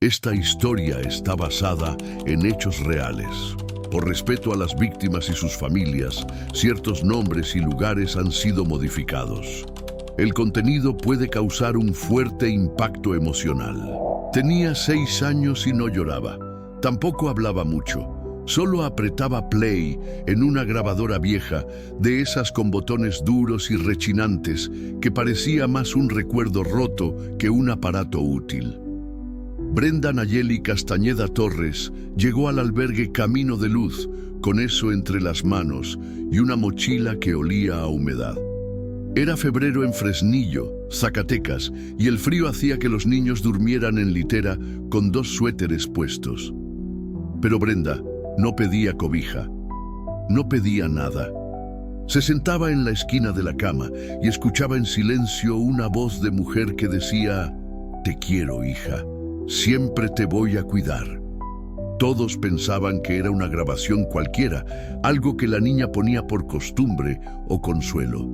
Esta historia está basada en hechos reales. Por respeto a las víctimas y sus familias, ciertos nombres y lugares han sido modificados. El contenido puede causar un fuerte impacto emocional. Tenía 6 años y no lloraba. Tampoco hablaba mucho. Solo apretaba play en una grabadora vieja, de esas con botones duros y rechinantes, que parecía más un recuerdo roto que un aparato útil. Brenda Nayeli Castañeda Torres llegó al albergue Camino de Luz con eso entre las manos y una mochila que olía a humedad. Era febrero en Fresnillo, Zacatecas, y el frío hacía que los niños durmieran en litera con 2 suéteres puestos. Pero Brenda no pedía cobija, no pedía nada. Se sentaba en la esquina de la cama y escuchaba en silencio una voz de mujer que decía: «Te quiero, hija. Siempre te voy a cuidar». Todos pensaban que era una grabación cualquiera, algo que la niña ponía por costumbre o consuelo.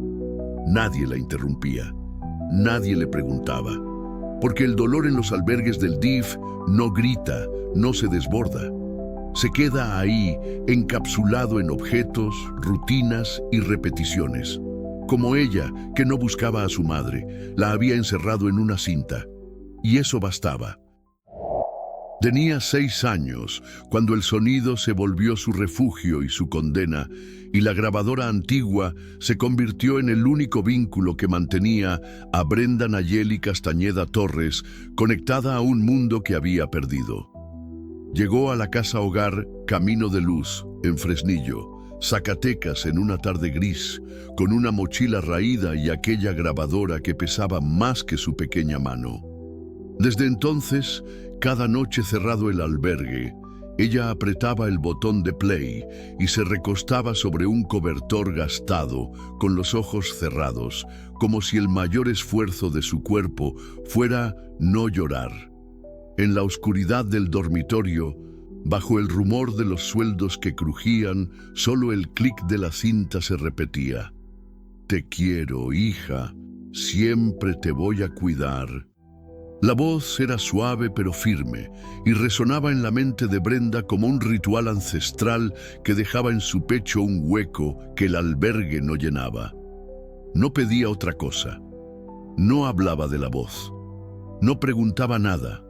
Nadie la interrumpía, nadie le preguntaba, porque el dolor en los albergues del DIF no grita, no se desborda. Se queda ahí, encapsulado en objetos, rutinas y repeticiones. Como ella, que no buscaba a su madre, la había encerrado en una cinta. Y eso bastaba. Tenía 6 años cuando el sonido se volvió su refugio y su condena, y la grabadora antigua se convirtió en el único vínculo que mantenía a Brenda Nayeli Castañeda Torres conectada a un mundo que había perdido. Llegó a la casa hogar Camino de Luz, en Fresnillo, Zacatecas, en una tarde gris, con una mochila raída y aquella grabadora que pesaba más que su pequeña mano. Desde entonces, cada noche cerrado el albergue, ella apretaba el botón de play y se recostaba sobre un cobertor gastado, con los ojos cerrados, como si el mayor esfuerzo de su cuerpo fuera no llorar. En la oscuridad del dormitorio, bajo el rumor de los sueldos que crujían, solo el clic de la cinta se repetía: «Te quiero, hija, siempre te voy a cuidar». La voz era suave pero firme y resonaba en la mente de Brenda como un ritual ancestral que dejaba en su pecho un hueco que el albergue no llenaba. No pedía otra cosa. No hablaba de la voz. No preguntaba nada.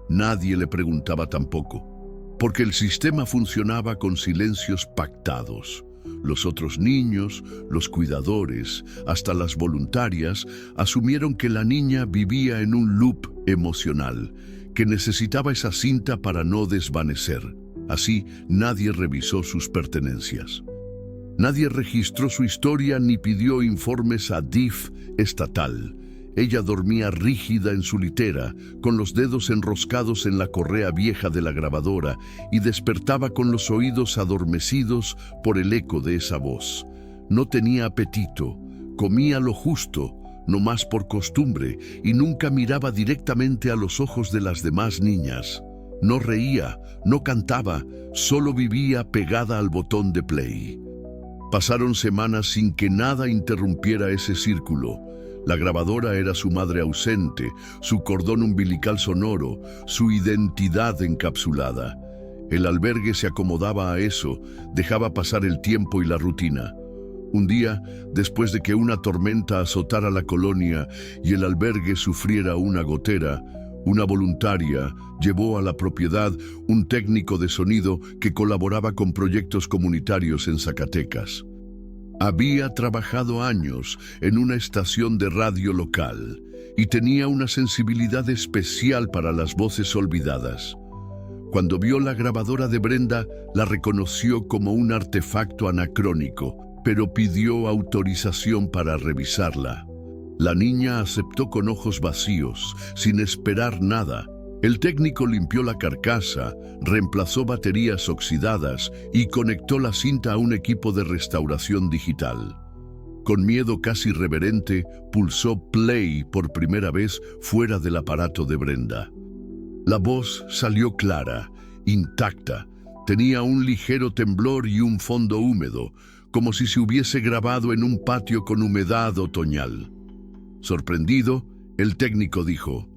Nadie le preguntaba tampoco, porque el sistema funcionaba con silencios pactados. Los otros niños, los cuidadores, hasta las voluntarias, asumieron que la niña vivía en un loop emocional, que necesitaba esa cinta para no desvanecer. Así, nadie revisó sus pertenencias. Nadie registró su historia ni pidió informes a DIF estatal. Ella dormía rígida en su litera, con los dedos enroscados en la correa vieja de la grabadora, y despertaba con los oídos adormecidos por el eco de esa voz. No tenía apetito, comía lo justo, no más por costumbre, y nunca miraba directamente a los ojos de las demás niñas. No reía, no cantaba, solo vivía pegada al botón de play. Pasaron semanas sin que nada interrumpiera ese círculo. La grabadora era su madre ausente, su cordón umbilical sonoro, su identidad encapsulada. El albergue se acomodaba a eso, dejaba pasar el tiempo y la rutina. Un día, después de que una tormenta azotara la colonia y el albergue sufriera una gotera, una voluntaria llevó a la propiedad un técnico de sonido que colaboraba con proyectos comunitarios en Zacatecas. Había trabajado años en una estación de radio local y tenía una sensibilidad especial para las voces olvidadas. Cuando vio la grabadora de Brenda, la reconoció como un artefacto anacrónico, pero pidió autorización para revisarla. La niña aceptó con ojos vacíos, sin esperar nada. El técnico limpió la carcasa, reemplazó baterías oxidadas y conectó la cinta a un equipo de restauración digital. Con miedo casi reverente, pulsó play por primera vez fuera del aparato de Brenda. La voz salió clara, intacta. Tenía un ligero temblor y un fondo húmedo, como si se hubiese grabado en un patio con humedad otoñal. Sorprendido, el técnico dijo: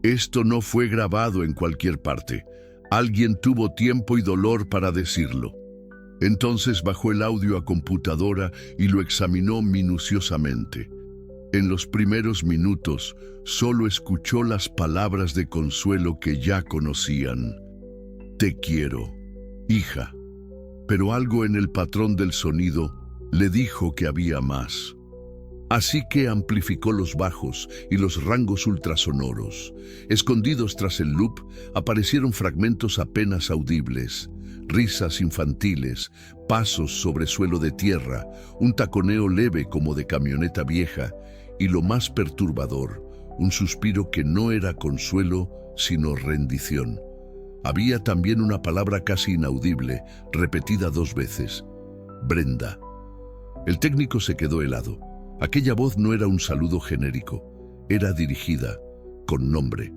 Esto no fue grabado en cualquier parte. Alguien tuvo tiempo y dolor para decirlo. Entonces bajó el audio a computadora y lo examinó minuciosamente. En los primeros minutos, solo escuchó las palabras de consuelo que ya conocían. Te quiero, hija. Pero algo en el patrón del sonido le dijo que había más. Así que amplificó los bajos y los rangos ultrasonoros. Escondidos tras el loop, aparecieron fragmentos apenas audibles, risas infantiles, pasos sobre suelo de tierra, un taconeo leve como de camioneta vieja, y lo más perturbador, un suspiro que no era consuelo, sino rendición. Había también una palabra casi inaudible, repetida 2 veces. Brenda. El técnico se quedó helado. Aquella voz no era un saludo genérico, era dirigida, con nombre.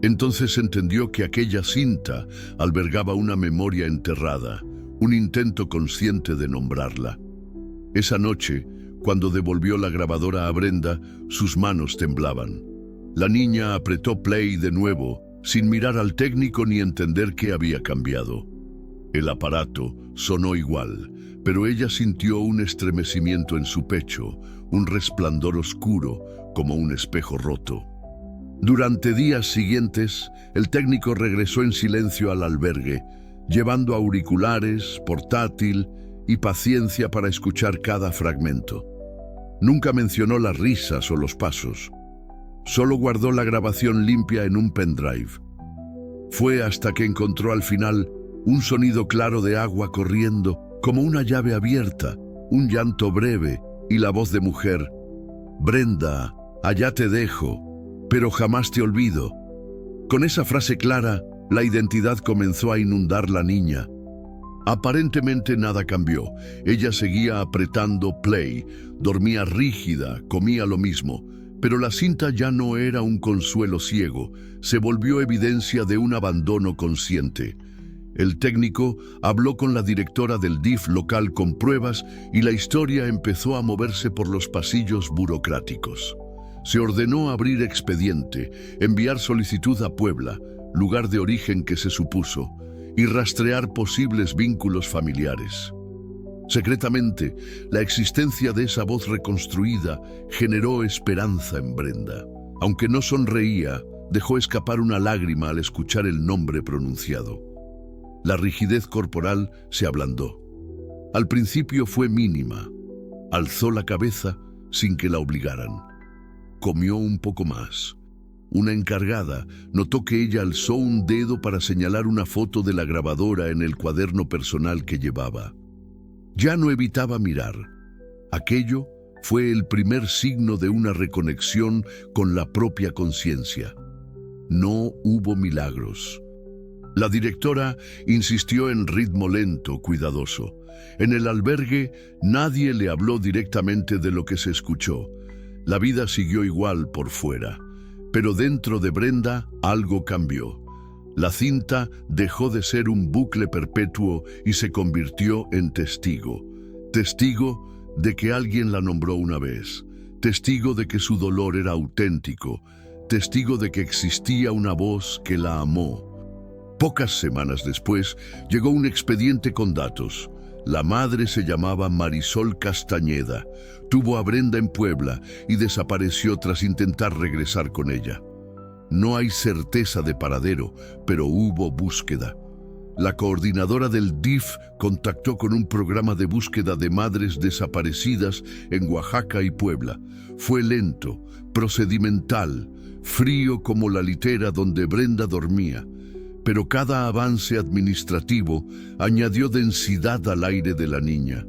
Entonces entendió que aquella cinta albergaba una memoria enterrada, un intento consciente de nombrarla. Esa noche, cuando devolvió la grabadora a Brenda, sus manos temblaban. La niña apretó play de nuevo, sin mirar al técnico ni entender qué había cambiado. El aparato sonó igual, pero ella sintió un estremecimiento en su pecho, un resplandor oscuro, como un espejo roto. Durante días siguientes, el técnico regresó en silencio al albergue, llevando auriculares, portátil y paciencia para escuchar cada fragmento. Nunca mencionó las risas o los pasos. Solo guardó la grabación limpia en un pendrive. Fue hasta que encontró al final un sonido claro de agua corriendo, como una llave abierta, un llanto breve y la voz de mujer. Brenda, allá te dejo, pero jamás te olvido. Con esa frase clara, la identidad comenzó a inundar la niña. Aparentemente nada cambió. Ella seguía apretando play, dormía rígida, comía lo mismo. Pero la cinta ya no era un consuelo ciego, se volvió evidencia de un abandono consciente. El técnico habló con la directora del DIF local con pruebas y la historia empezó a moverse por los pasillos burocráticos. Se ordenó abrir expediente, enviar solicitud a Puebla, lugar de origen que se supuso, y rastrear posibles vínculos familiares. Secretamente, la existencia de esa voz reconstruida generó esperanza en Brenda. Aunque no sonreía, dejó escapar una lágrima al escuchar el nombre pronunciado. La rigidez corporal se ablandó. Al principio fue mínima. Alzó la cabeza sin que la obligaran. Comió un poco más. Una encargada notó que ella alzó un dedo para señalar una foto de la grabadora en el cuaderno personal que llevaba. Ya no evitaba mirar. Aquello fue el primer signo de una reconexión con la propia conciencia. No hubo milagros. La directora insistió en ritmo lento, cuidadoso. En el albergue nadie le habló directamente de lo que se escuchó. La vida siguió igual por fuera. Pero dentro de Brenda algo cambió. La cinta dejó de ser un bucle perpetuo y se convirtió en testigo. Testigo de que alguien la nombró una vez. Testigo de que su dolor era auténtico. Testigo de que existía una voz que la amó. Pocas semanas después, llegó un expediente con datos. La madre se llamaba Marisol Castañeda. Tuvo a Brenda en Puebla y desapareció tras intentar regresar con ella. No hay certeza de paradero, pero hubo búsqueda. La coordinadora del DIF contactó con un programa de búsqueda de madres desaparecidas en Oaxaca y Puebla. Fue lento, procedimental, frío como la litera donde Brenda dormía. Pero cada avance administrativo añadió densidad al aire de la niña.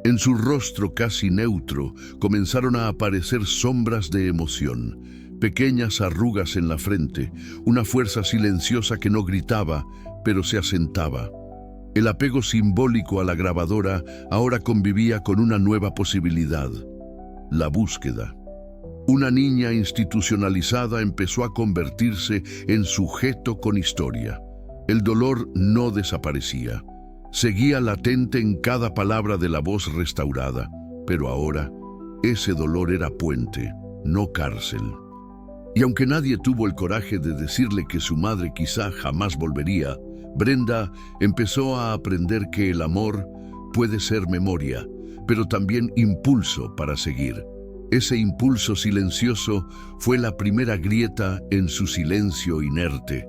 En su rostro casi neutro comenzaron a aparecer sombras de emoción, pequeñas arrugas en la frente, una fuerza silenciosa que no gritaba, pero se asentaba. El apego simbólico a la grabadora ahora convivía con una nueva posibilidad: la búsqueda. Una niña institucionalizada empezó a convertirse en sujeto con historia. El dolor no desaparecía. Seguía latente en cada palabra de la voz restaurada, pero ahora ese dolor era puente, no cárcel. Y aunque nadie tuvo el coraje de decirle que su madre quizá jamás volvería, Brenda empezó a aprender que el amor puede ser memoria, pero también impulso para seguir. Ese impulso silencioso fue la primera grieta en su silencio inerte.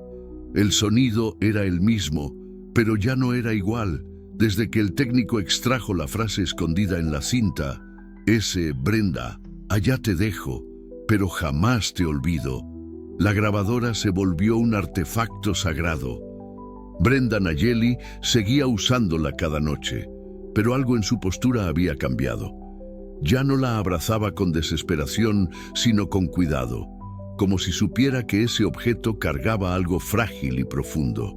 El sonido era el mismo, pero ya no era igual. Desde que el técnico extrajo la frase escondida en la cinta, ese Brenda, allá te dejo, pero jamás te olvido, la grabadora se volvió un artefacto sagrado. Brenda Nayeli seguía usándola cada noche, pero algo en su postura había cambiado. Ya no la abrazaba con desesperación, sino con cuidado, como si supiera que ese objeto cargaba algo frágil y profundo.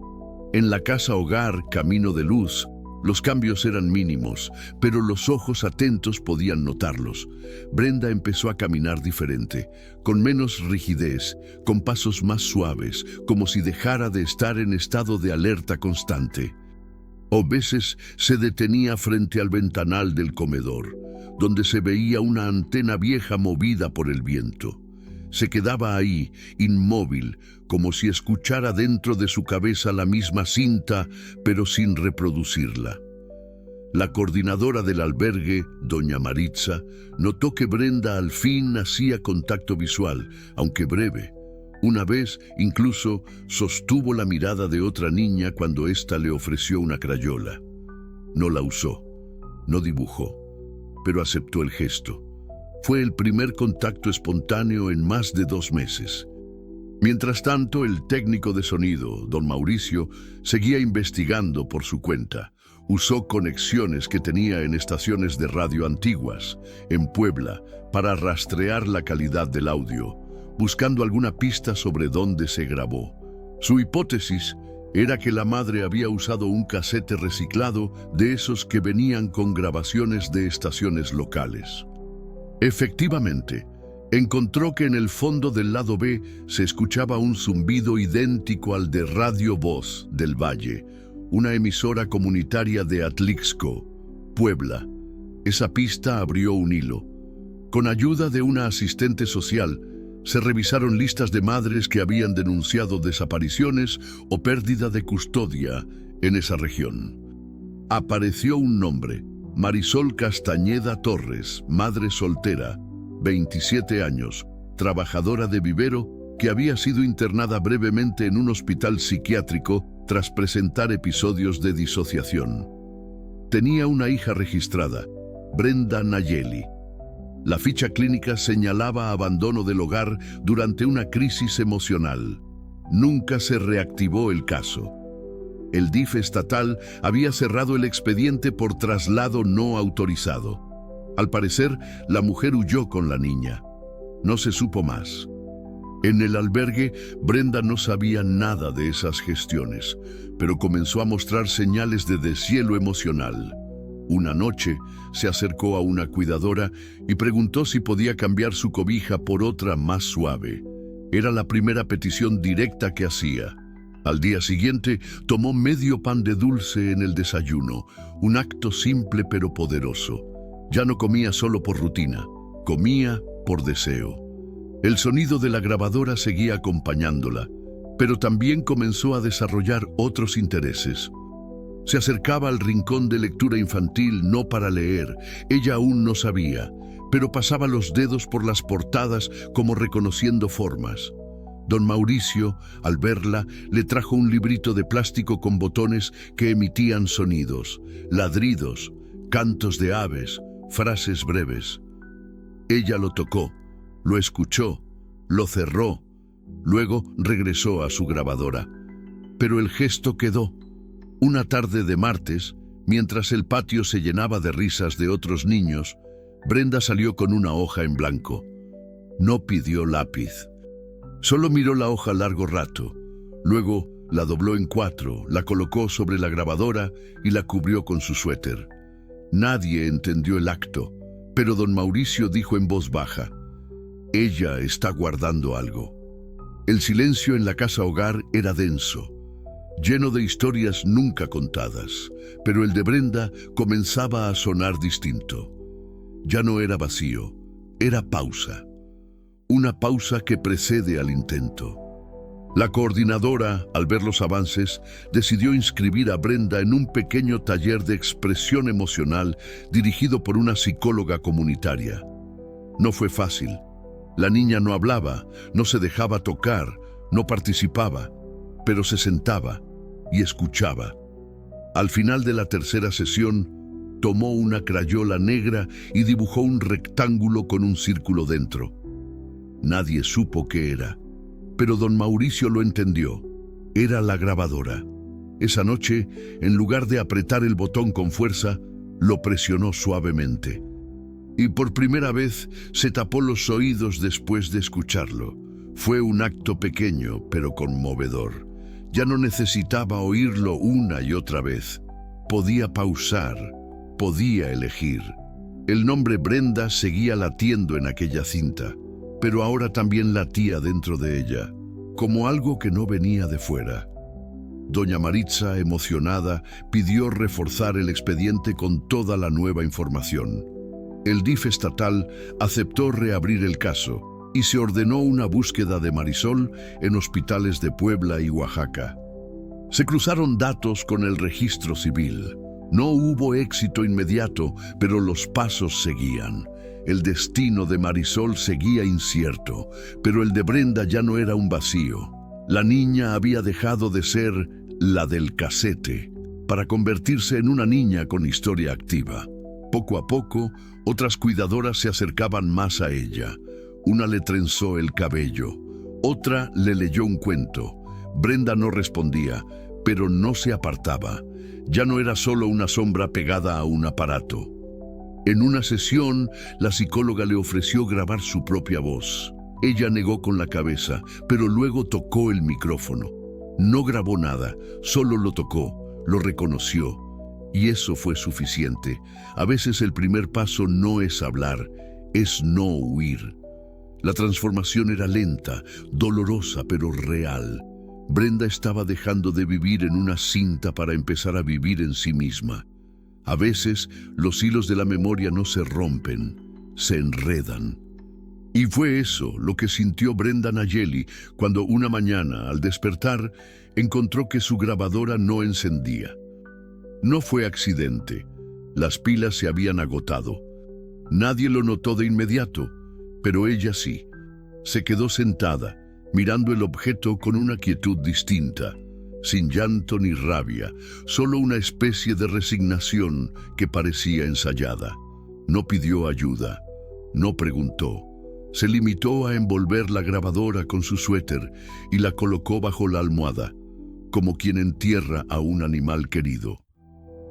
En la casa hogar Camino de Luz, los cambios eran mínimos, pero los ojos atentos podían notarlos. Brenda empezó a caminar diferente, con menos rigidez, con pasos más suaves, como si dejara de estar en estado de alerta constante. A veces se detenía frente al ventanal del comedor, donde se veía una antena vieja movida por el viento. Se quedaba ahí, inmóvil, como si escuchara dentro de su cabeza la misma cinta, pero sin reproducirla. La coordinadora del albergue, doña Maritza, notó que Brenda al fin hacía contacto visual, aunque breve. Una vez, incluso, sostuvo la mirada de otra niña cuando ésta le ofreció una crayola. No la usó, no dibujó, pero aceptó el gesto. Fue el primer contacto espontáneo en más de 2 meses. Mientras tanto, el técnico de sonido, don Mauricio, seguía investigando por su cuenta. Usó conexiones que tenía en estaciones de radio antiguas, en Puebla, para rastrear la calidad del audio, buscando alguna pista sobre dónde se grabó. Su hipótesis era que la madre había usado un casete reciclado de esos que venían con grabaciones de estaciones locales. Efectivamente, encontró que en el fondo del lado B se escuchaba un zumbido idéntico al de Radio Voz del Valle, una emisora comunitaria de Atlixco, Puebla. Esa pista abrió un hilo. Con ayuda de una asistente social, se revisaron listas de madres que habían denunciado desapariciones o pérdida de custodia en esa región. Apareció un nombre: Marisol Castañeda Torres, madre soltera, 27 años, trabajadora de vivero, que había sido internada brevemente en un hospital psiquiátrico tras presentar episodios de disociación. Tenía una hija registrada, Brenda Nayeli. La ficha clínica señalaba abandono del hogar durante una crisis emocional. Nunca se reactivó el caso. El DIF estatal había cerrado el expediente por traslado no autorizado. Al parecer, la mujer huyó con la niña. No se supo más. En el albergue, Brenda no sabía nada de esas gestiones, pero comenzó a mostrar señales de deshielo emocional. Una noche, se acercó a una cuidadora y preguntó si podía cambiar su cobija por otra más suave. Era la primera petición directa que hacía. Al día siguiente, tomó medio pan de dulce en el desayuno, un acto simple pero poderoso. Ya no comía solo por rutina, comía por deseo. El sonido de la grabadora seguía acompañándola, pero también comenzó a desarrollar otros intereses. Se acercaba al rincón de lectura infantil no para leer, ella aún no sabía, pero pasaba los dedos por las portadas como reconociendo formas. Don Mauricio, al verla, le trajo un librito de plástico con botones que emitían sonidos, ladridos, cantos de aves, frases breves. Ella lo tocó, lo escuchó, lo cerró, luego regresó a su grabadora. Pero el gesto quedó. Una tarde de martes, mientras el patio se llenaba de risas de otros niños, Brenda salió con una hoja en blanco. No pidió lápiz. Solo miró la hoja largo rato. Luego la dobló en 4, la colocó sobre la grabadora y la cubrió con su suéter. Nadie entendió el acto, pero don Mauricio dijo en voz baja: «Ella está guardando algo». El silencio en la casa hogar era denso, lleno de historias nunca contadas, pero el de Brenda comenzaba a sonar distinto. Ya no era vacío, era pausa. una pausa que precede al intento. La coordinadora, al ver los avances, decidió inscribir a Brenda en un pequeño taller de expresión emocional dirigido por una psicóloga comunitaria. No fue fácil. La niña no hablaba, no se dejaba tocar, no participaba, pero se sentaba y escuchaba. Al final de la tercera sesión, tomó una crayola negra y dibujó un rectángulo con un círculo dentro. Nadie supo qué era, pero don Mauricio lo entendió. Era la grabadora. Esa noche, en lugar de apretar el botón con fuerza, lo presionó suavemente. Y por primera vez se tapó los oídos después de escucharlo. Fue un acto pequeño, pero conmovedor. Ya no necesitaba oírlo una y otra vez. Podía pausar, podía elegir. El nombre Brenda seguía latiendo en aquella cinta, pero ahora también latía dentro de ella, como algo que no venía de fuera. Doña Maritza, emocionada, pidió reforzar el expediente con toda la nueva información. El DIF estatal aceptó reabrir el caso y se ordenó una búsqueda de Marisol en hospitales de Puebla y Oaxaca. Se cruzaron datos con el registro civil. No hubo éxito inmediato, pero los pasos seguían. El destino de Marisol seguía incierto, pero el de Brenda ya no era un vacío. La niña había dejado de ser la del casete para convertirse en una niña con historia activa. Poco a poco, otras cuidadoras se acercaban más a ella. Una le trenzó el cabello, otra le leyó un cuento. Brenda no respondía, pero no se apartaba. Ya no era solo una sombra pegada a un aparato. En una sesión, la psicóloga le ofreció grabar su propia voz. Ella negó con la cabeza, pero luego tocó el micrófono. No grabó nada, solo lo tocó, lo reconoció. Y eso fue suficiente. A veces el primer paso no es hablar, es no huir. La transformación era lenta, dolorosa, pero real. Brenda estaba dejando de vivir en una cinta para empezar a vivir en sí misma. A veces, los hilos de la memoria no se rompen, se enredan. Y fue eso lo que sintió Brenda Nayeli cuando una mañana, al despertar, encontró que su grabadora no encendía. No fue accidente. Las pilas se habían agotado. Nadie lo notó de inmediato, pero ella sí. Se quedó sentada, mirando el objeto con una quietud distinta, sin llanto ni rabia, solo una especie de resignación que parecía ensayada. No pidió ayuda, no preguntó. Se limitó a envolver la grabadora con su suéter y la colocó bajo la almohada, como quien entierra a un animal querido.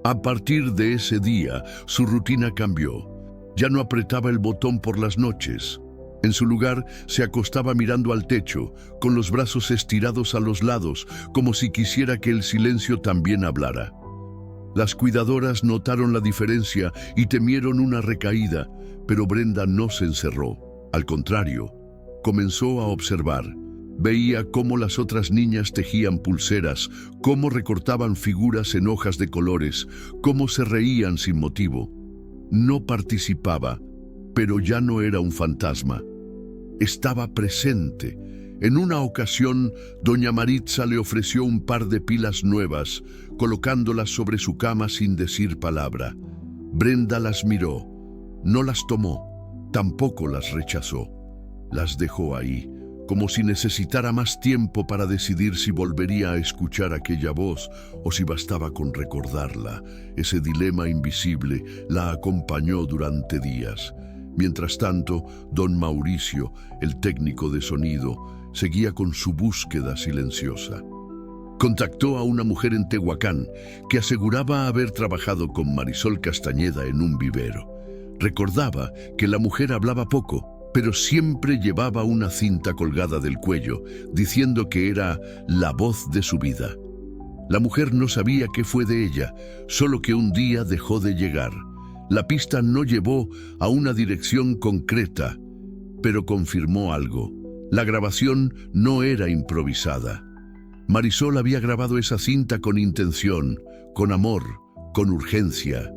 A partir de ese día, su rutina cambió. Ya no apretaba el botón por las noches. En su lugar, se acostaba mirando al techo, con los brazos estirados a los lados, como si quisiera que el silencio también hablara. Las cuidadoras notaron la diferencia y temieron una recaída, pero Brenda no se encerró. Al contrario, comenzó a observar. Veía cómo las otras niñas tejían pulseras, cómo recortaban figuras en hojas de colores, cómo se reían sin motivo. No participaba, pero ya no era un fantasma. Estaba presente. En una ocasión, doña Maritza le ofreció un par de pilas nuevas, colocándolas sobre su cama sin decir palabra. Brenda las miró. No las tomó, tampoco las rechazó. Las dejó ahí, como si necesitara más tiempo para decidir si volvería a escuchar aquella voz o si bastaba con recordarla. Ese dilema invisible la acompañó durante días. Mientras tanto, don Mauricio, el técnico de sonido, seguía con su búsqueda silenciosa. Contactó a una mujer en Tehuacán que aseguraba haber trabajado con Marisol Castañeda en un vivero. Recordaba que la mujer hablaba poco, pero siempre llevaba una cinta colgada del cuello, diciendo que era la voz de su vida. La mujer no sabía qué fue de ella, solo que un día dejó de llegar. La pista no llevó a una dirección concreta, pero confirmó algo. La grabación no era improvisada. Marisol había grabado esa cinta con intención, con amor, con urgencia.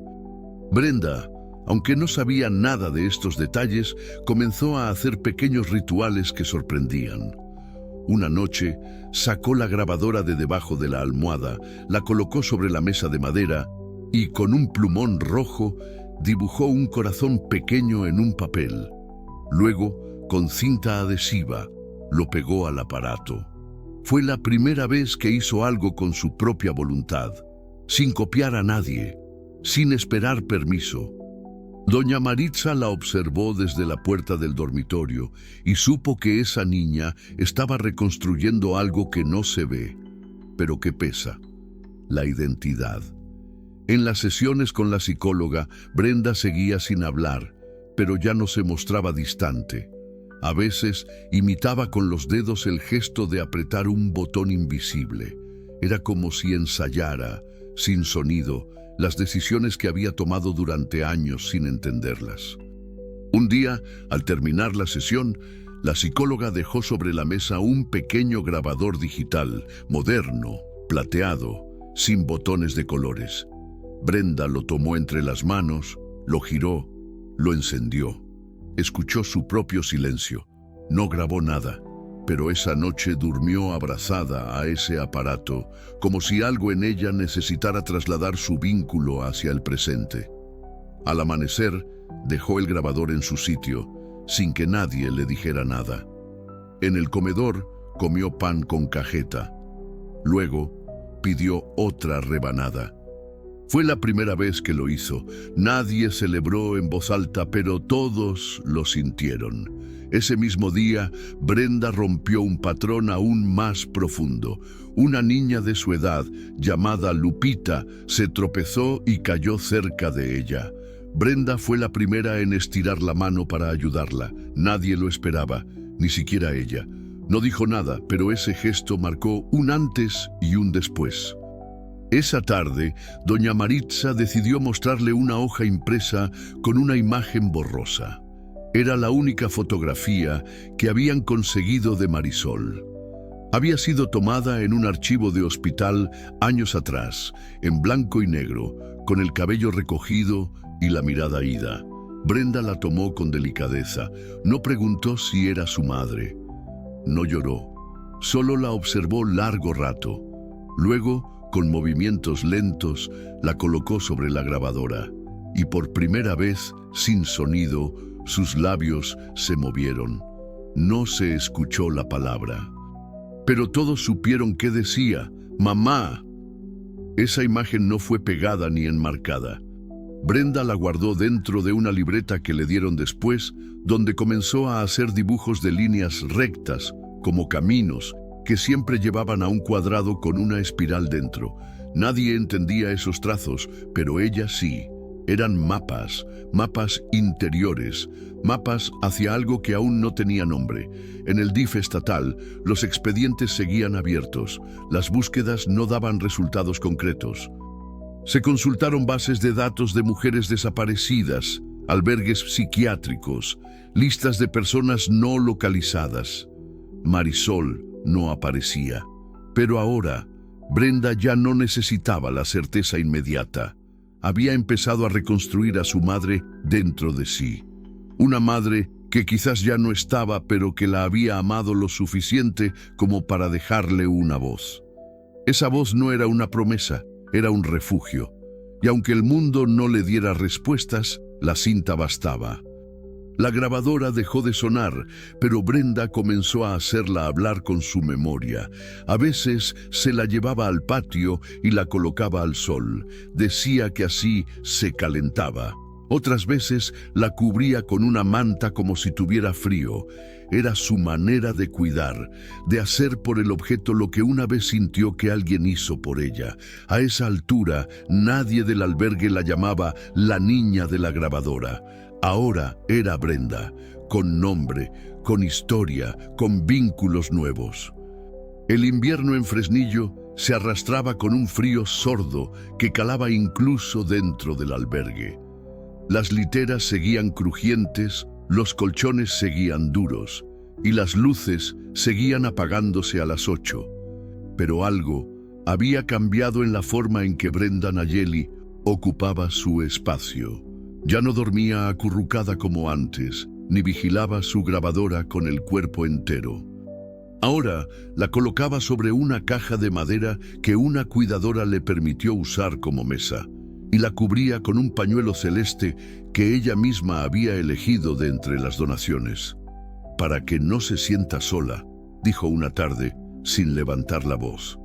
Brenda, Aunque no sabía nada de estos detalles, comenzó a hacer pequeños rituales que sorprendían. Una noche, sacó la grabadora de debajo de la almohada, la colocó sobre la mesa de madera y, con un plumón rojo, dibujó un corazón pequeño en un papel. Luego, con cinta adhesiva, lo pegó al aparato. Fue la primera vez que hizo algo con su propia voluntad, sin copiar a nadie, sin esperar permiso. Doña Maritza la observó desde la puerta del dormitorio y supo que esa niña estaba reconstruyendo algo que no se ve, pero que pesa: la identidad. En las sesiones con la psicóloga, Brenda seguía sin hablar, pero ya no se mostraba distante. A veces imitaba con los dedos el gesto de apretar un botón invisible. Era como si ensayara, sin sonido, las decisiones que había tomado durante años sin entenderlas. Un día, al terminar la sesión, la psicóloga dejó sobre la mesa un pequeño grabador digital, moderno, plateado, sin botones de colores. Brenda lo tomó entre las manos, lo giró, lo encendió. Escuchó su propio silencio. No grabó nada, pero esa noche durmió abrazada a ese aparato, como si algo en ella necesitara trasladar su vínculo hacia el presente. Al amanecer, dejó el grabador en su sitio, sin que nadie le dijera nada. En el comedor, comió pan con cajeta. Luego, pidió otra rebanada. Fue la primera vez que lo hizo. Nadie celebró en voz alta, pero todos lo sintieron. Ese mismo día, Brenda rompió un patrón aún más profundo. Una niña de su edad, llamada Lupita, se tropezó y cayó cerca de ella. Brenda fue la primera en estirar la mano para ayudarla. Nadie lo esperaba, ni siquiera ella. No dijo nada, pero ese gesto marcó un antes y un después. Esa tarde, doña Maritza decidió mostrarle una hoja impresa con una imagen borrosa. Era la única fotografía que habían conseguido de Marisol. Había sido tomada en un archivo de hospital años atrás, en blanco y negro, con el cabello recogido y la mirada ida. Brenda la tomó con delicadeza. No preguntó si era su madre. No lloró. Solo la observó largo rato. Luego, con movimientos lentos, la colocó sobre la grabadora. Y por primera vez, sin sonido, sus labios se movieron. No se escuchó la palabra. Pero todos supieron qué decía: ¡Mamá! Esa imagen no fue pegada ni enmarcada. Brenda la guardó dentro de una libreta que le dieron después, donde comenzó a hacer dibujos de líneas rectas, como caminos, que siempre llevaban a un cuadrado con una espiral dentro. Nadie entendía esos trazos, pero ella sí. Eran mapas, mapas interiores, mapas hacia algo que aún no tenía nombre. En el DIF estatal, los expedientes seguían abiertos. Las búsquedas no daban resultados concretos. Se consultaron bases de datos de mujeres desaparecidas, albergues psiquiátricos, listas de personas no localizadas. Marisol no aparecía. Pero ahora, Brenda ya no necesitaba la certeza inmediata. Había empezado a reconstruir a su madre dentro de sí. Una madre que quizás ya no estaba, pero que la había amado lo suficiente como para dejarle una voz. Esa voz no era una promesa, era un refugio. Y aunque el mundo no le diera respuestas, la cinta bastaba. La grabadora dejó de sonar, pero Brenda comenzó a hacerla hablar con su memoria. A veces se la llevaba al patio y la colocaba al sol. Decía que así se calentaba. Otras veces la cubría con una manta como si tuviera frío. Era su manera de cuidar, de hacer por el objeto lo que una vez sintió que alguien hizo por ella. A esa altura, nadie del albergue la llamaba la niña de la grabadora. Ahora era Brenda, con nombre, con historia, con vínculos nuevos. El invierno en Fresnillo se arrastraba con un frío sordo que calaba incluso dentro del albergue. Las literas seguían crujientes, los colchones seguían duros y las luces seguían apagándose a las 8. Pero algo había cambiado en la forma en que Brenda Nayeli ocupaba su espacio. Ya no dormía acurrucada como antes, ni vigilaba su grabadora con el cuerpo entero. Ahora la colocaba sobre una caja de madera que una cuidadora le permitió usar como mesa, y la cubría con un pañuelo celeste que ella misma había elegido de entre las donaciones. «Para que no se sienta sola», dijo una tarde, sin levantar la voz.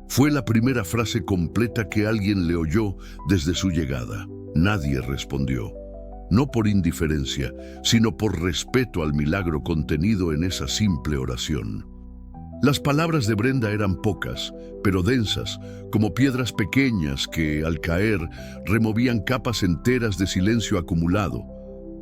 Fue la primera frase completa que alguien le oyó desde su llegada. Nadie respondió, no por indiferencia, sino por respeto al milagro contenido en esa simple oración. Las palabras de Brenda eran pocas, pero densas, como piedras pequeñas que, al caer, removían capas enteras de silencio acumulado.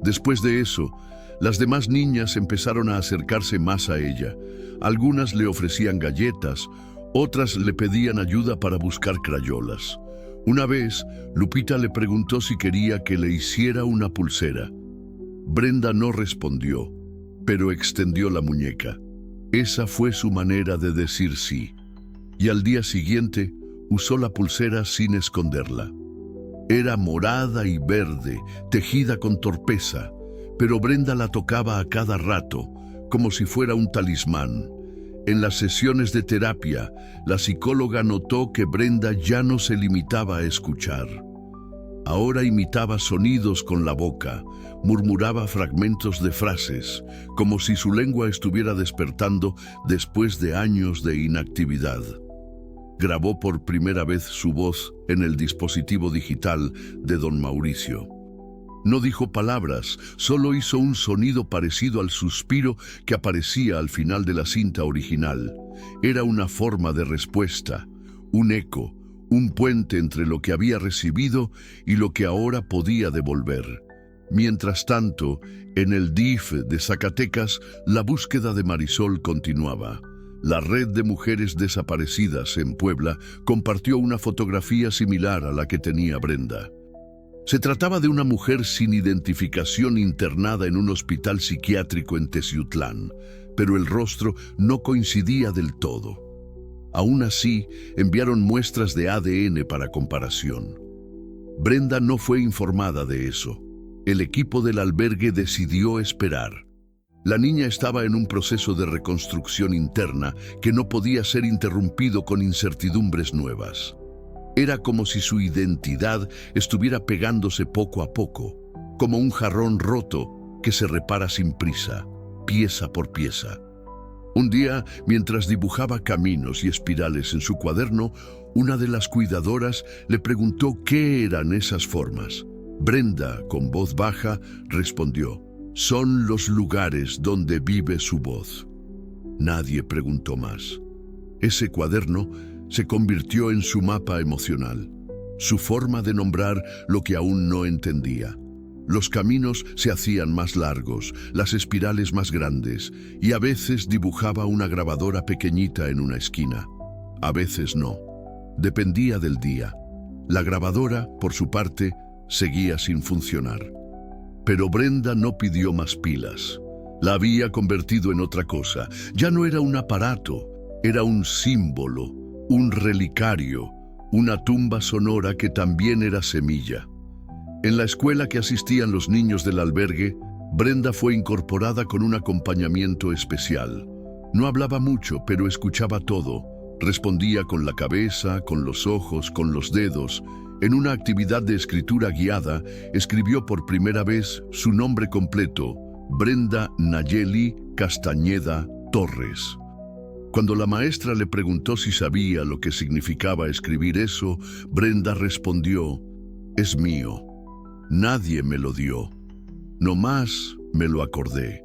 Después de eso, las demás niñas empezaron a acercarse más a ella. Algunas le ofrecían galletas, otras le pedían ayuda para buscar crayolas. Una vez, Lupita le preguntó si quería que le hiciera una pulsera. Brenda no respondió, pero extendió la muñeca. Esa fue su manera de decir sí. Y al día siguiente, usó la pulsera sin esconderla. Era morada y verde, tejida con torpeza, pero Brenda la tocaba a cada rato, como si fuera un talismán. En las sesiones de terapia, la psicóloga notó que Brenda ya no se limitaba a escuchar. Ahora imitaba sonidos con la boca, murmuraba fragmentos de frases, como si su lengua estuviera despertando después de años de inactividad. Grabó por primera vez su voz en el dispositivo digital de don Mauricio. No dijo palabras, solo hizo un sonido parecido al suspiro que aparecía al final de la cinta original. Era una forma de respuesta, un eco, un puente entre lo que había recibido y lo que ahora podía devolver. Mientras tanto, en el DIF de Zacatecas, la búsqueda de Marisol continuaba. La red de mujeres desaparecidas en Puebla compartió una fotografía similar a la que tenía Brenda. Se trataba de una mujer sin identificación internada en un hospital psiquiátrico en Teciutlán, pero el rostro no coincidía del todo. Aún así, enviaron muestras de ADN para comparación. Brenda no fue informada de eso. El equipo del albergue decidió esperar. La niña estaba en un proceso de reconstrucción interna que no podía ser interrumpido con incertidumbres nuevas. Era como si su identidad estuviera pegándose poco a poco, como un jarrón roto que se repara sin prisa, pieza por pieza. Un día, mientras dibujaba caminos y espirales en su cuaderno, una de las cuidadoras le preguntó qué eran esas formas. Brenda, con voz baja, respondió, «Son los lugares donde vive su voz». Nadie preguntó más. Ese cuaderno se convirtió en su mapa emocional, su forma de nombrar lo que aún no entendía. Los caminos se hacían más largos, las espirales más grandes, y a veces dibujaba una grabadora pequeñita en una esquina. A veces no. Dependía del día. La grabadora, por su parte, seguía sin funcionar. Pero Brenda no pidió más pilas. La había convertido en otra cosa. Ya no era un aparato, era un símbolo, un relicario, una tumba sonora que también era semilla. En la escuela que asistían los niños del albergue, Brenda fue incorporada con un acompañamiento especial. No hablaba mucho, pero escuchaba todo. Respondía con la cabeza, con los ojos, con los dedos. En una actividad de escritura guiada, escribió por primera vez su nombre completo, Brenda Nayeli Castañeda Torres. Cuando la maestra le preguntó si sabía lo que significaba escribir eso, Brenda respondió, «Es mío. Nadie me lo dio. Nomás me lo acordé».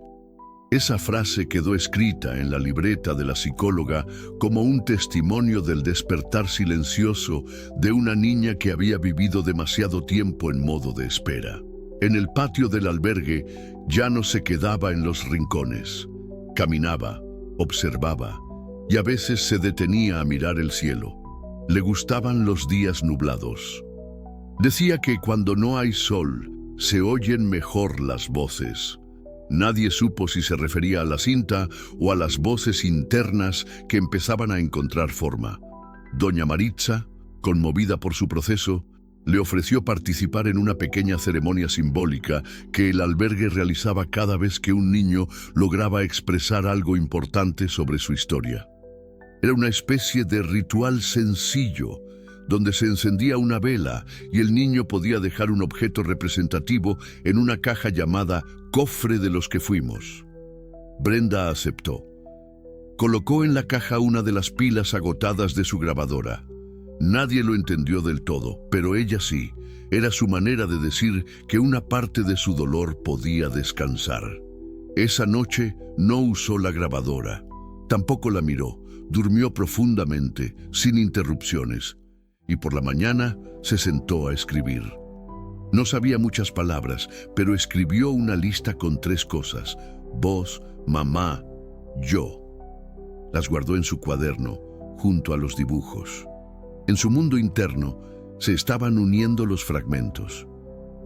Esa frase quedó escrita en la libreta de la psicóloga como un testimonio del despertar silencioso de una niña que había vivido demasiado tiempo en modo de espera. En el patio del albergue ya no se quedaba en los rincones. Caminaba, observaba y a veces se detenía a mirar el cielo. Le gustaban los días nublados. Decía que cuando no hay sol, se oyen mejor las voces. Nadie supo si se refería a la cinta o a las voces internas que empezaban a encontrar forma. Doña Maritza, conmovida por su proceso, Le ofreció participar en una pequeña ceremonia simbólica que el albergue realizaba cada vez que un niño lograba expresar algo importante sobre su historia. Era una especie de ritual sencillo, donde se encendía una vela y el niño podía dejar un objeto representativo en una caja llamada Cofre de los que fuimos. Brenda aceptó. Colocó en la caja una de las pilas agotadas de su grabadora. Nadie lo entendió del todo, pero ella sí. Era su manera de decir que una parte de su dolor podía descansar. Esa noche no usó la grabadora. Tampoco la miró. Durmió profundamente, sin interrupciones. Y por la mañana se sentó a escribir. No sabía muchas palabras, pero escribió una lista con 3 cosas: vos, mamá, yo. Las guardó en su cuaderno, junto a los dibujos. En su mundo interno se estaban uniendo los fragmentos.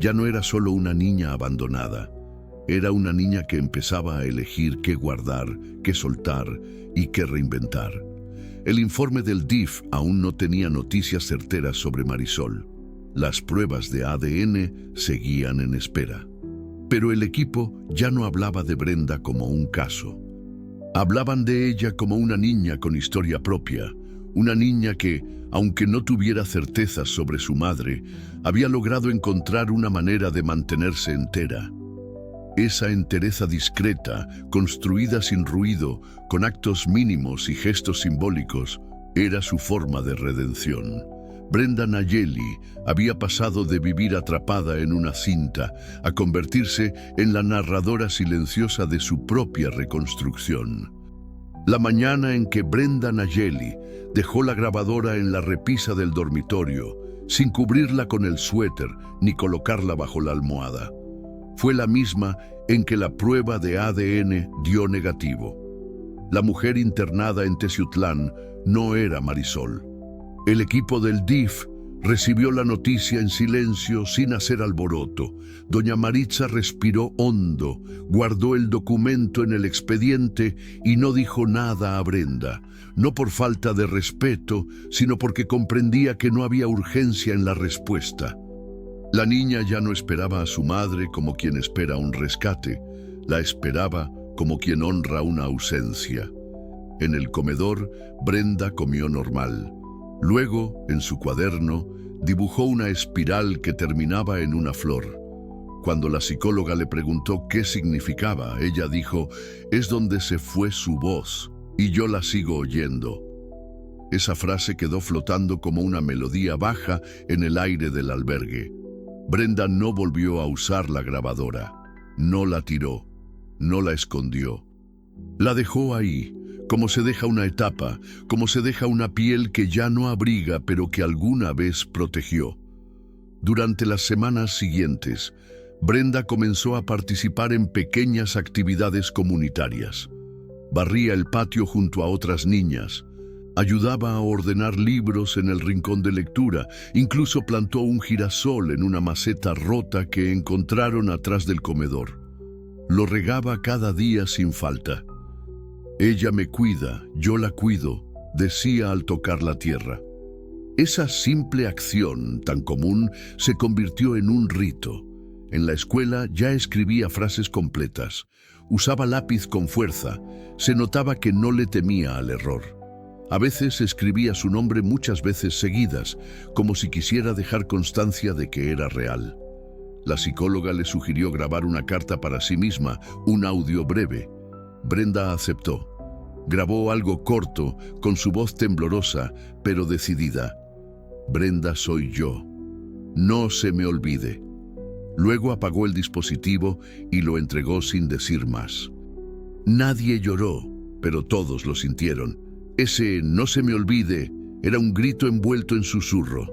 Ya no era solo una niña abandonada, era una niña que empezaba a elegir qué guardar, qué soltar y qué reinventar. El informe del DIF aún no tenía noticias certeras sobre Marisol. Las pruebas de ADN seguían en espera. Pero el equipo ya no hablaba de Brenda como un caso. Hablaban de ella como una niña con historia propia, una niña que, aunque no tuviera certezas sobre su madre, había logrado encontrar una manera de mantenerse entera. Esa entereza discreta, construida sin ruido, con actos mínimos y gestos simbólicos, era su forma de redención. Brenda Nayeli había pasado de vivir atrapada en una cinta a convertirse en la narradora silenciosa de su propia reconstrucción. La mañana en que Brenda Nayeli dejó la grabadora en la repisa del dormitorio, sin cubrirla con el suéter ni colocarla bajo la almohada, fue la misma en que la prueba de ADN dio negativo. La mujer internada en Teciutlán no era Marisol. El equipo del DIF recibió la noticia en silencio, sin hacer alboroto. Doña Maritza respiró hondo, guardó el documento en el expediente y no dijo nada a Brenda, no por falta de respeto, sino porque comprendía que no había urgencia en la respuesta. La niña ya no esperaba a su madre como quien espera un rescate, la esperaba como quien honra una ausencia. En el comedor, Brenda comió normal. Luego, en su cuaderno, dibujó una espiral que terminaba en una flor. Cuando la psicóloga le preguntó qué significaba, ella dijo: «Es donde se fue su voz, y yo la sigo oyendo». Esa frase quedó flotando como una melodía baja en el aire del albergue. Brenda no volvió a usar la grabadora, no la tiró, no la escondió. La dejó ahí, como se deja una etapa, como se deja una piel que ya no abriga pero que alguna vez protegió. Durante las semanas siguientes, Brenda comenzó a participar en pequeñas actividades comunitarias. Barría el patio junto a otras niñas, ayudaba a ordenar libros en el rincón de lectura, incluso plantó un girasol en una maceta rota que encontraron atrás del comedor. Lo regaba cada día sin falta. «Ella me cuida, yo la cuido», decía al tocar la tierra. Esa simple acción tan común se convirtió en un rito. En la escuela ya escribía frases completas, usaba lápiz con fuerza, se notaba que no le temía al error. A veces escribía su nombre muchas veces seguidas, como si quisiera dejar constancia de que era real. La psicóloga le sugirió grabar una carta para sí misma, un audio breve. Brenda aceptó. Grabó algo corto, con su voz temblorosa, pero decidida. «Brenda soy yo. No se me olvide». Luego apagó el dispositivo y lo entregó sin decir más. Nadie lloró, pero todos lo sintieron. Ese «no se me olvide» era un grito envuelto en susurro.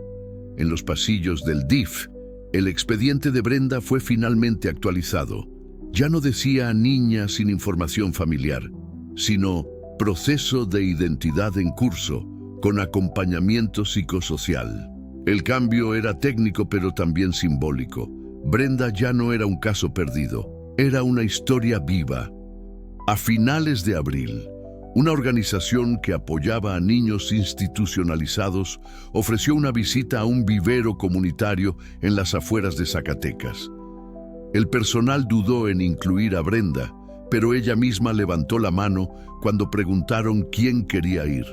En los pasillos del DIF, el expediente de Brenda fue finalmente actualizado. Ya no decía «niña sin información familiar», sino «proceso de identidad en curso, con acompañamiento psicosocial». El cambio era técnico pero también simbólico. Brenda ya no era un caso perdido, era una historia viva. A finales de abril, Una organización que apoyaba a niños institucionalizados ofreció una visita a un vivero comunitario en las afueras de Zacatecas. El personal dudó en incluir a Brenda, pero ella misma levantó la mano cuando preguntaron quién quería ir.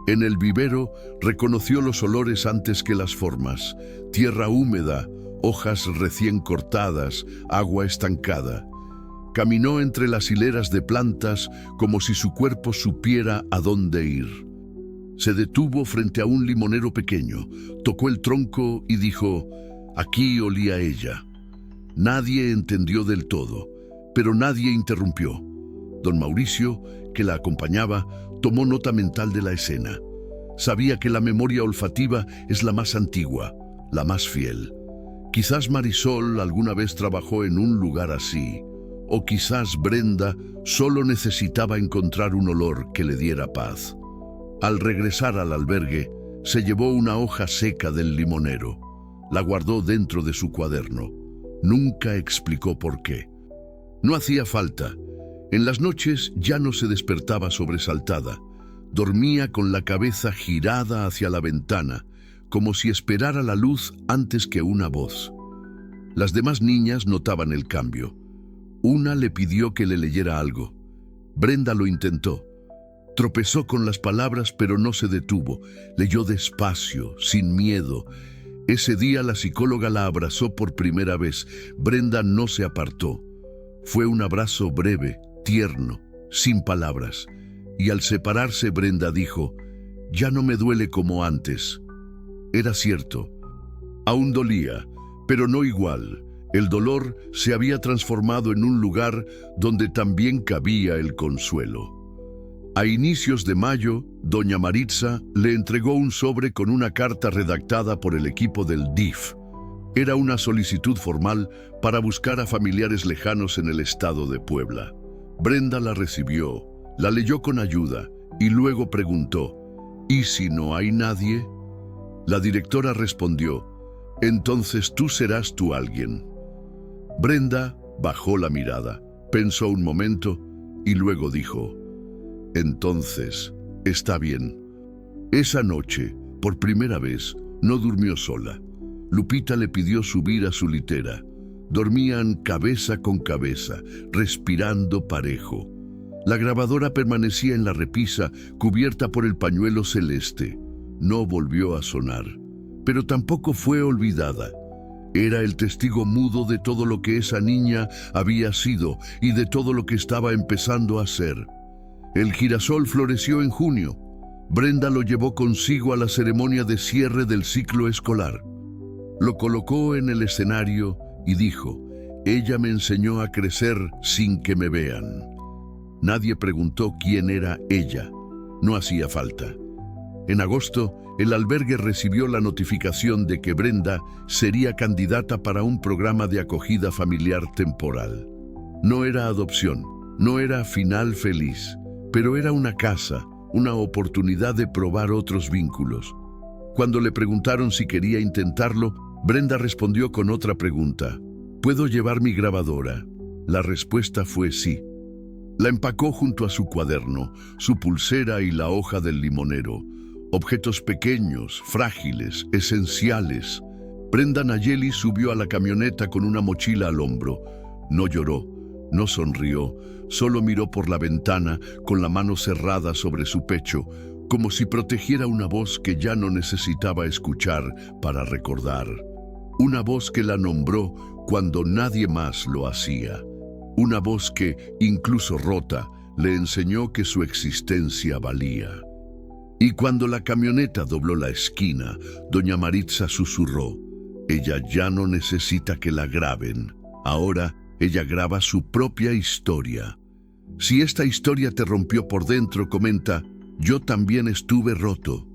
En el vivero reconoció los olores antes que las formas: tierra húmeda, hojas recién cortadas, agua estancada. Caminó entre las hileras de plantas como si su cuerpo supiera a dónde ir. Se detuvo frente a un limonero pequeño, tocó el tronco y dijo: aquí olía ella. Nadie entendió del todo, pero nadie interrumpió. Don Mauricio, que la acompañaba, tomó nota mental de la escena. Sabía que la memoria olfativa es la más antigua, la más fiel. Quizás Marisol alguna vez trabajó en un lugar así, o quizás Brenda solo necesitaba encontrar un olor que le diera paz. Al regresar al albergue, se llevó una hoja seca del limonero. La guardó dentro de su cuaderno. Nunca explicó por qué. No hacía falta. En las noches ya no se despertaba sobresaltada. Dormía con la cabeza girada hacia la ventana, como si esperara la luz antes que una voz. Las demás niñas notaban el cambio. Una le pidió que le leyera algo. Brenda lo intentó. Tropezó con las palabras, pero no se detuvo. Leyó despacio, sin miedo. Ese día la psicóloga la abrazó por primera vez. Brenda no se apartó. Fue un abrazo breve, tierno, sin palabras. Y al separarse, Brenda dijo: ya no me duele como antes. Era cierto. Aún dolía, pero no igual. El dolor se había transformado en un lugar donde también cabía el consuelo. A inicios de mayo, doña Maritza le entregó un sobre con una carta redactada por el equipo del DIF. Era una solicitud formal para buscar a familiares lejanos en el estado de Puebla. Brenda la recibió, la leyó con ayuda y luego preguntó: ¿y si no hay nadie? La directora respondió: entonces tú serás tu alguien. Brenda bajó la mirada, pensó un momento y luego dijo: entonces, está bien. Esa noche, por primera vez, no durmió sola. Lupita le pidió subir a su litera. Dormían cabeza con cabeza, respirando parejo. La grabadora permanecía en la repisa, cubierta por el pañuelo celeste. No volvió a sonar, pero tampoco fue olvidada. Era el testigo mudo de todo lo que esa niña había sido y de todo lo que estaba empezando a ser. El girasol floreció en junio. Brenda lo llevó consigo a la ceremonia de cierre del ciclo escolar. Lo colocó en el escenario y dijo: ella me enseñó a crecer sin que me vean. Nadie preguntó quién era ella. No hacía falta. En agosto, el albergue recibió la notificación de que Brenda sería candidata para un programa de acogida familiar temporal. No era adopción, no era final feliz, pero era una casa, una oportunidad de probar otros vínculos. Cuando le preguntaron si quería intentarlo, Brenda respondió con otra pregunta: ¿puedo llevar mi grabadora? La respuesta fue sí. La empacó junto a su cuaderno, su pulsera y la hoja del limonero. Objetos pequeños, frágiles, esenciales. Brenda Nayeli subió a la camioneta con una mochila al hombro. No lloró, no sonrió, solo miró por la ventana con la mano cerrada sobre su pecho, como si protegiera una voz que ya no necesitaba escuchar para recordar. Una voz que la nombró cuando nadie más lo hacía. Una voz que, incluso rota, le enseñó que su existencia valía. Y cuando la camioneta dobló la esquina, doña Maritza susurró: ella ya no necesita que la graben. Ahora ella graba su propia historia. Si esta historia te rompió por dentro, comenta: yo también estuve roto.